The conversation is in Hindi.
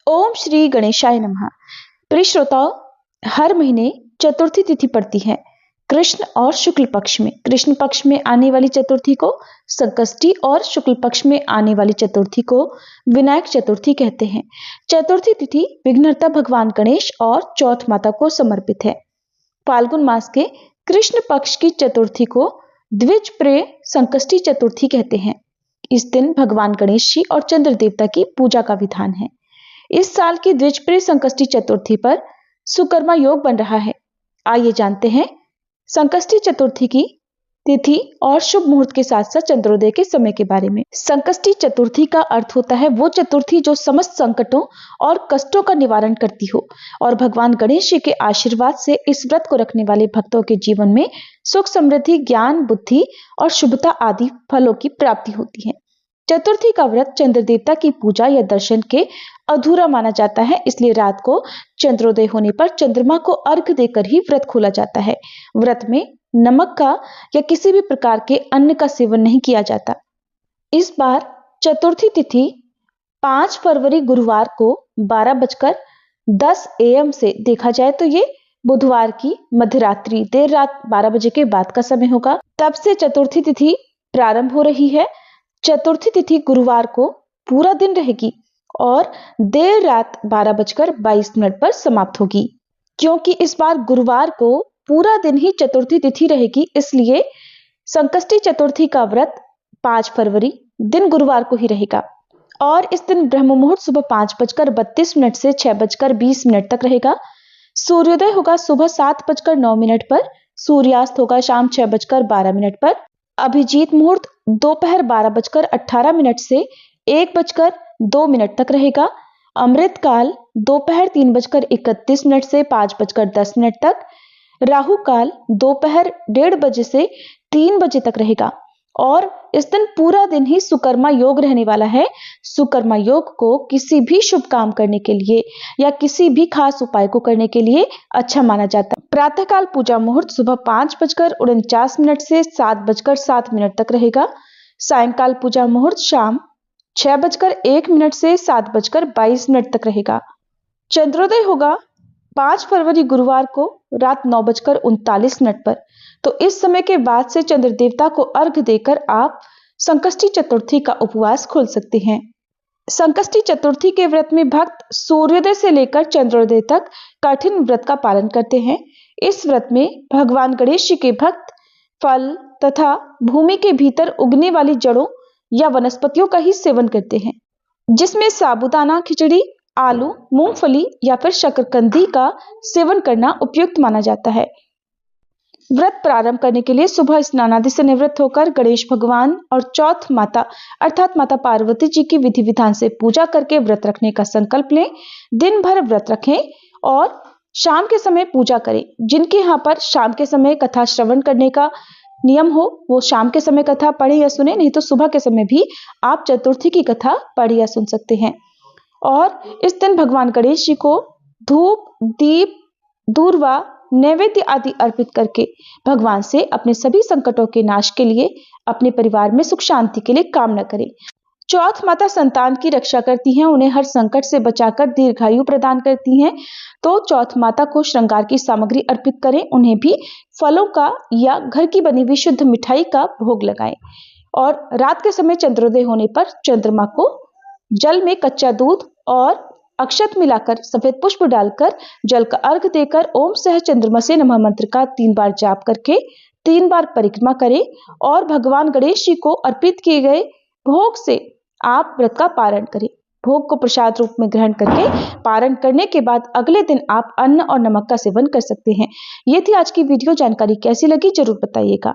ओम श्री गणेशाय नमः। प्रिय श्रोताओं, हर महीने चतुर्थी तिथि पड़ती है कृष्ण और शुक्ल पक्ष में। कृष्ण पक्ष में आने वाली चतुर्थी को संकष्टी और शुक्ल पक्ष में आने वाली चतुर्थी को विनायक चतुर्थी कहते हैं। चतुर्थी तिथि विघ्नहर्ता भगवान गणेश और चौथ माता को समर्पित है। फाल्गुन मास के कृष्ण पक्ष की चतुर्थी को द्विज प्रेय संकष्टी चतुर्थी कहते हैं। इस दिन भगवान गणेश जी और चंद्र देवता की पूजा का विधान है। इस साल की द्विजप्रिय संकष्टी चतुर्थी पर सुकर्मा योग बन रहा है। आइए जानते हैं संकष्टी चतुर्थी की तिथि और शुभ मुहूर्त के साथ साथ चंद्रोदय के समय के बारे में। संकष्टी चतुर्थी का अर्थ होता है वो चतुर्थी जो समस्त संकटों और कष्टों का निवारण करती हो, और भगवान गणेश जी के आशीर्वाद से इस व्रत को रखने वाले भक्तों के जीवन में सुख, समृद्धि, ज्ञान, बुद्धि और शुभता आदि फलों की प्राप्ति होती है। चतुर्थी का व्रत चंद्र देवता की पूजा या दर्शन के अधूरा माना जाता है, इसलिए रात को चंद्रोदय होने पर चंद्रमा को अर्घ देकर ही व्रत खोला जाता है। व्रत में नमक का या किसी भी प्रकार के अन्न का सेवन नहीं किया जाता। इस बार चतुर्थी तिथि 5 फरवरी गुरुवार को 12:10 AM से देखा जाए तो ये बुधवार की मध्यरात्रि देर रात 12 बजे के बाद का समय होगा। तब से चतुर्थी तिथि प्रारंभ हो रही है। चतुर्थी तिथि गुरुवार को पूरा दिन रहेगी और देर रात 12:22 पर समाप्त होगी। क्योंकि इस बार गुरुवार को पूरा दिन ही चतुर्थी तिथि रहेगी, इसलिए संकष्टी चतुर्थी का व्रत 5 फरवरी दिन गुरुवार को ही रहेगा। और इस दिन ब्रह्म मुहूर्त सुबह 5:32 से 6:20 तक रहेगा। सूर्योदय होगा सुबह 7:09 पर, सूर्यास्त होगा शाम 6:12 पर। अभिजीत मुहूर्त दोपहर 12:18 से 1:02 तक रहेगा। अमृत काल दोपहर 3:31 से 5:10 तक। राहु काल दोपहर 1:30 बजे से 3 बजे तक रहेगा। और इस दिन पूरा दिन ही सुकर्मा योग रहने वाला है। सुकर्मा योग को किसी भी शुभ काम करने के लिए या किसी भी खास उपाय को करने के लिए अच्छा माना जाता है। प्रातःकाल पूजा मुहूर्त सुबह 5:49 से 7:07 तक रहेगा। सायंकाल पूजा मुहूर्त शाम 6:01 से 7:22 तक रहेगा। चंद्रोदय होगा 5 फरवरी गुरुवार को रात 9:39 पर। तो इस समय के बाद से चंद्र देवता को अर्घ देकर आप संकष्टी चतुर्थी का उपवास खोल सकते हैं। संकष्टी चतुर्थी के व्रत में भक्त सूर्योदय से लेकर चंद्रोदय तक कठिन व्रत का पालन करते हैं। इस व्रत में भगवान गणेश जी के भक्त फल तथा भूमि के भीतर उगने वाली जड़ों या वनस्पतियों का ही सेवन करते हैं, जिसमें साबूदाना खिचड़ी, आलू, मूंगफली या फिर शकरकंदी का सेवन करना उपयुक्त माना जाता है। व्रत प्रारंभ करने के लिए सुबह स्नान आदि से निवृत्त होकर गणेश भगवान और चौथ माता अर्थात माता पार्वती जी की विधि विधान से पूजा करके व्रत रखने का संकल्प लें। दिन भर व्रत रखें और शाम के समय पूजा करें। जिनके यहाँ पर शाम के समय कथा श्रवण करने का नियम हो वो शाम के समय कथा पढ़े या सुने, नहीं तो सुबह के समय भी आप चतुर्थी की कथा पढ़ या सुन सकते हैं। और इस दिन भगवान गणेश जी को धूप, दीप, दूर्वा, नैवेद्य आदि अर्पित करके भगवान से अपने सभी संकटों के नाश के लिए, अपने परिवार में सुख शांति के लिए कामना करें। चौथ माता संतान की रक्षा करती हैं, उन्हें हर संकट से बचाकर दीर्घायु प्रदान करती हैं। तो चौथ माता को श्रृंगार की सामग्री अर्पित करें, उन्हें भी फलों का या घर की बनी हुई शुद्ध मिठाई का भोग लगाएं। और रात के समय चंद्रोदय होने पर चंद्रमा को जल में कच्चा दूध और अक्षत मिलाकर सफेद पुष्प डालकर जल का अर्घ देकर ओम सह चंद्रमा से नमः मंत्र का 3 बार जाप करके 3 बार परिक्रमा करें और भगवान गणेश जी को अर्पित किए गए भोग से आप व्रत का पारण करें। भोग को प्रसाद रूप में ग्रहण करके पारण करने के बाद अगले दिन आप अन्न और नमक का सेवन कर सकते हैं। ये थी आज की वीडियो। जानकारी कैसी लगी जरूर बताइएगा।